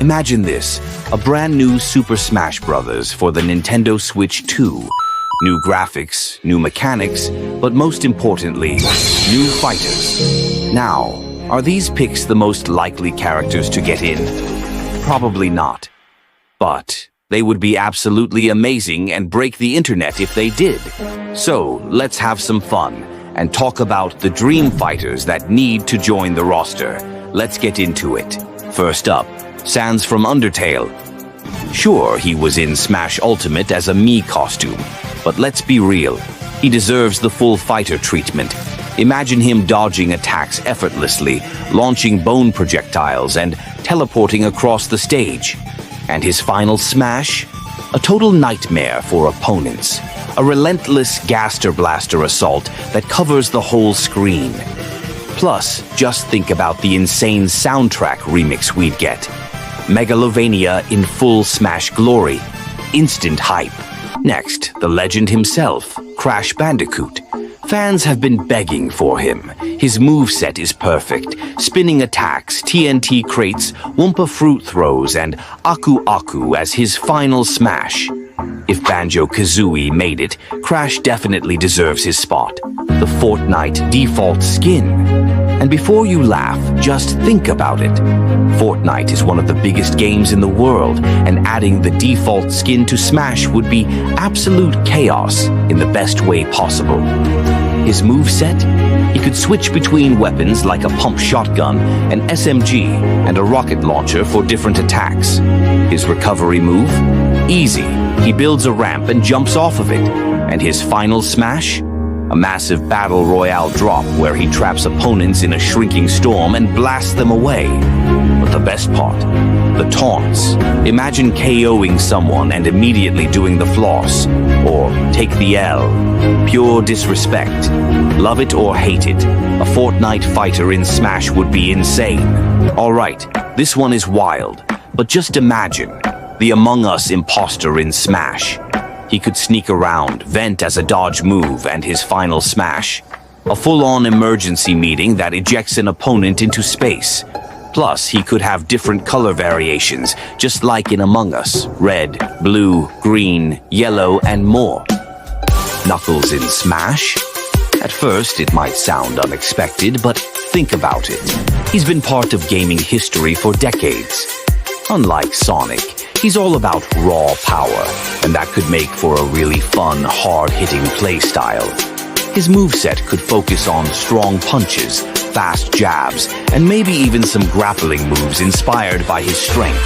Imagine this, a brand new Super Smash Bros. For the Nintendo Switch 2. New graphics, new mechanics, but most importantly, new fighters. Now, are these picks the most likely characters to get in? Probably not. But they would be absolutely amazing and break the internet if they did. So, let's have some fun and talk about the dream fighters that need to join the roster. Let's get into it. First up, Sans from Undertale. Sure, he was in Smash Ultimate as a Mii costume, but let's be real, he deserves the full fighter treatment. Imagine him dodging attacks effortlessly, launching bone projectiles, and teleporting across the stage. And his final smash? A total nightmare for opponents. A relentless Gaster Blaster assault that covers the whole screen. Plus, just think about the insane soundtrack remix we'd get. Megalovania in full Smash glory. Instant hype. Next, the legend himself, Crash Bandicoot. Fans have been begging for him. His moveset is perfect. Spinning attacks, TNT crates, Wumpa fruit throws, and Aku Aku as his final smash. If Banjo-Kazooie made it, Crash definitely deserves his spot. The Fortnite default skin. And before you laugh, just think about it. Fortnite is one of the biggest games in the world, and adding the default skin to Smash would be absolute chaos in the best way possible. His moveset? He could switch between weapons like a pump shotgun, an SMG, and a rocket launcher for different attacks. His recovery move? Easy. He builds a ramp and jumps off of it. And his final smash? A massive battle royale drop where he traps opponents in a shrinking storm and blasts them away. But the best part, the taunts. Imagine KOing someone and immediately doing the floss, or take the L. Pure disrespect. Love it or hate it, a Fortnite fighter in Smash would be insane. Alright, this one is wild, but just imagine, the Among Us impostor in Smash. He could sneak around, vent as a dodge move, and his final smash. A full-on emergency meeting that ejects an opponent into space. Plus, he could have different color variations, just like in Among Us. Red, blue, green, yellow, and more. Knuckles in Smash? At first, it might sound unexpected, but think about it. He's been part of gaming history for decades. Unlike Sonic, he's all about raw power, and that could make for a really fun, hard-hitting playstyle. His moveset could focus on strong punches, fast jabs, and maybe even some grappling moves inspired by his strength.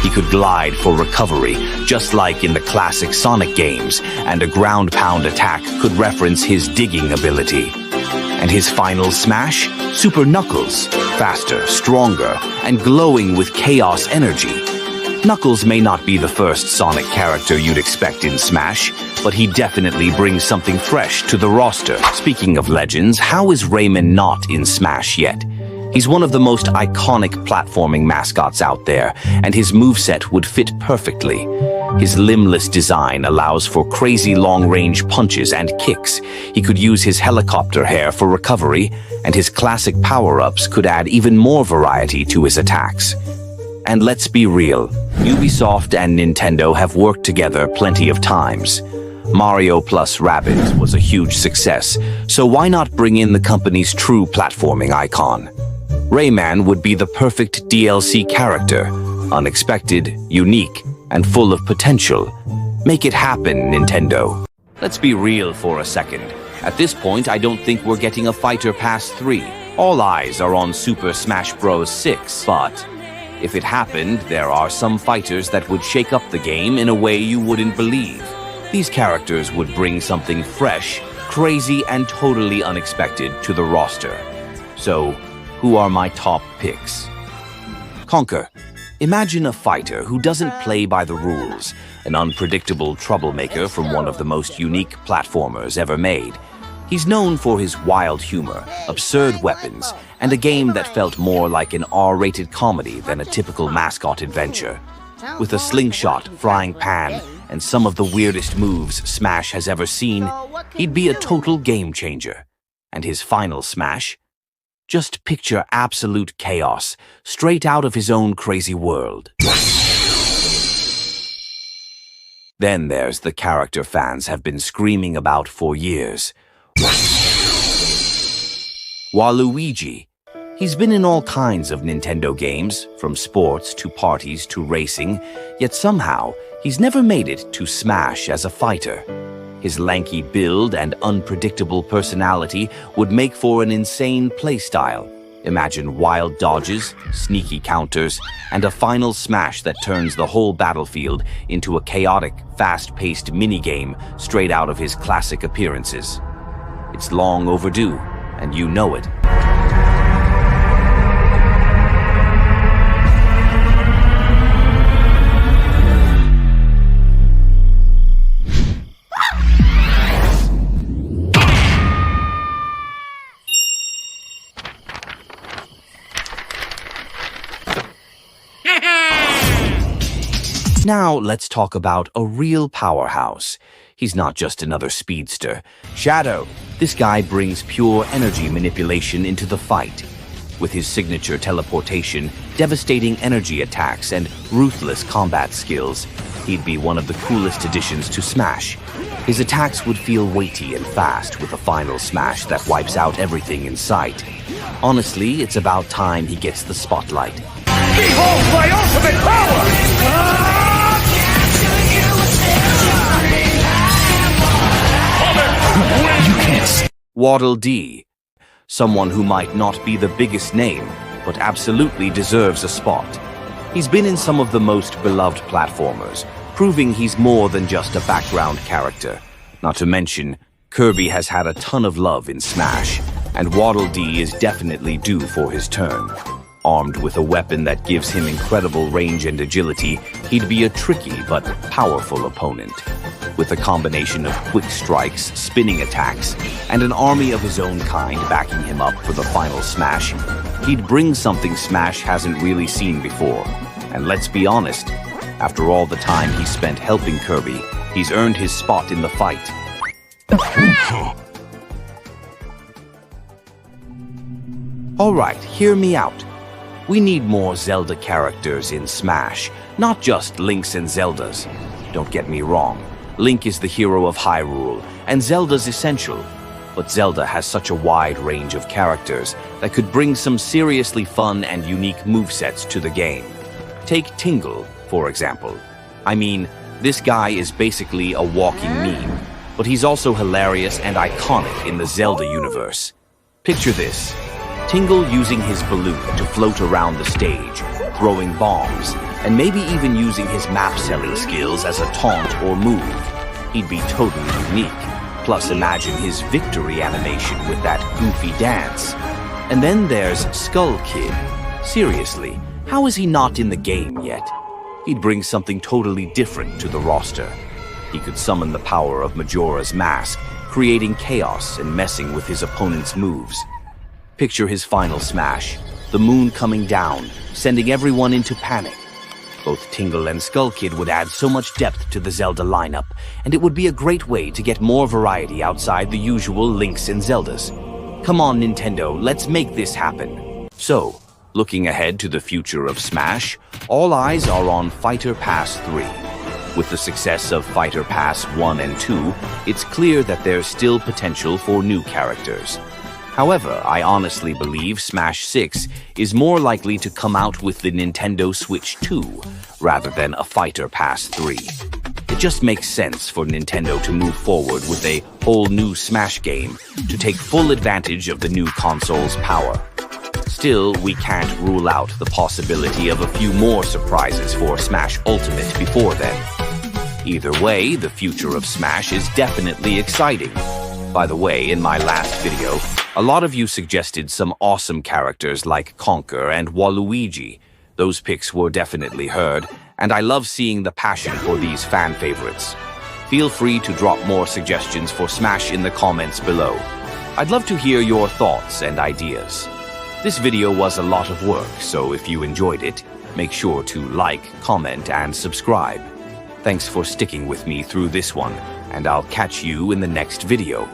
He could glide for recovery, just like in the classic Sonic games, and a ground-pound attack could reference his digging ability. And his final smash? Super Knuckles. Faster, stronger, and glowing with chaos energy. Knuckles may not be the first Sonic character you'd expect in Smash, but he definitely brings something fresh to the roster. Speaking of legends, how is Rayman not in Smash yet? He's one of the most iconic platforming mascots out there, and his moveset would fit perfectly. His limbless design allows for crazy long-range punches and kicks. He could use his helicopter hair for recovery, and his classic power-ups could add even more variety to his attacks. And let's be real, Ubisoft and Nintendo have worked together plenty of times. Mario plus Rabbids was a huge success, so why not bring in the company's true platforming icon? Rayman would be the perfect DLC character, unexpected, unique, and full of potential. Make it happen, Nintendo. Let's be real for a second. At this point, I don't think we're getting a Fighter Pass 3. All eyes are on Super Smash Bros. 6, but if it happened, there are some fighters that would shake up the game in a way you wouldn't believe. These characters would bring something fresh, crazy, and totally unexpected to the roster. So, who are my top picks? Conker. Imagine a fighter who doesn't play by the rules, an unpredictable troublemaker from one of the most unique platformers ever made. He's known for his wild humor, absurd weapons, and a game that felt more like an R-rated comedy than a typical mascot adventure. With a slingshot, frying pan, and some of the weirdest moves Smash has ever seen, he'd be a total game changer. And his final smash? Just picture absolute chaos, straight out of his own crazy world. Then there's the character fans have been screaming about for years. Waluigi. He's been in all kinds of Nintendo games, from sports to parties to racing, yet somehow he's never made it to Smash as a fighter. His lanky build and unpredictable personality would make for an insane playstyle. Imagine wild dodges, sneaky counters, and a final smash that turns the whole battlefield into a chaotic, fast-paced minigame straight out of his classic appearances. It's long overdue, and you know it. Now let's talk about a real powerhouse. He's not just another speedster. Shadow. This guy brings pure energy manipulation into the fight. With his signature teleportation, devastating energy attacks, and ruthless combat skills, he'd be one of the coolest additions to Smash. His attacks would feel weighty and fast with a final smash that wipes out everything in sight. Honestly, it's about time he gets the spotlight. Behold my ultimate power! Waddle Dee. Someone who might not be the biggest name, but absolutely deserves a spot. He's been in some of the most beloved platformers, proving he's more than just a background character. Not to mention, Kirby has had a ton of love in Smash, and Waddle Dee is definitely due for his turn. Armed with a weapon that gives him incredible range and agility, he'd be a tricky but powerful opponent. With a combination of quick strikes, spinning attacks, and an army of his own kind backing him up for the final smash, he'd bring something Smash hasn't really seen before. And let's be honest, after all the time he spent helping Kirby, he's earned his spot in the fight. Alright, hear me out. We need more Zelda characters in Smash, not just Links and Zeldas. Don't get me wrong, Link is the hero of Hyrule, and Zelda's essential. But Zelda has such a wide range of characters that could bring some seriously fun and unique movesets to the game. Take Tingle, for example. I mean, this guy is basically a walking meme, but he's also hilarious and iconic in the Zelda universe. Picture this. Tingle using his balloon to float around the stage, throwing bombs, and maybe even using his map-selling skills as a taunt or move. He'd be totally unique. Plus, imagine his victory animation with that goofy dance. And then there's Skull Kid. Seriously, how is he not in the game yet? He'd bring something totally different to the roster. He could summon the power of Majora's Mask, creating chaos and messing with his opponent's moves. Picture his final smash, the moon coming down, sending everyone into panic. Both Tingle and Skull Kid would add so much depth to the Zelda lineup, and it would be a great way to get more variety outside the usual Links and Zeldas. Come on, Nintendo, let's make this happen. So, looking ahead to the future of Smash, all eyes are on Fighter Pass 3. With the success of Fighter Pass 1 and 2, it's clear that there's still potential for new characters. However, I honestly believe Smash 6 is more likely to come out with the Nintendo Switch 2, rather than a Fighter Pass 3. It just makes sense for Nintendo to move forward with a whole new Smash game to take full advantage of the new console's power. Still, we can't rule out the possibility of a few more surprises for Smash Ultimate before then. Either way, the future of Smash is definitely exciting. By the way, in my last video, a lot of you suggested some awesome characters like Conker and Waluigi. Those picks were definitely heard, and I love seeing the passion for these fan favorites. Feel free to drop more suggestions for Smash in the comments below. I'd love to hear your thoughts and ideas. This video was a lot of work, so if you enjoyed it, make sure to like, comment, and subscribe. Thanks for sticking with me through this one, and I'll catch you in the next video.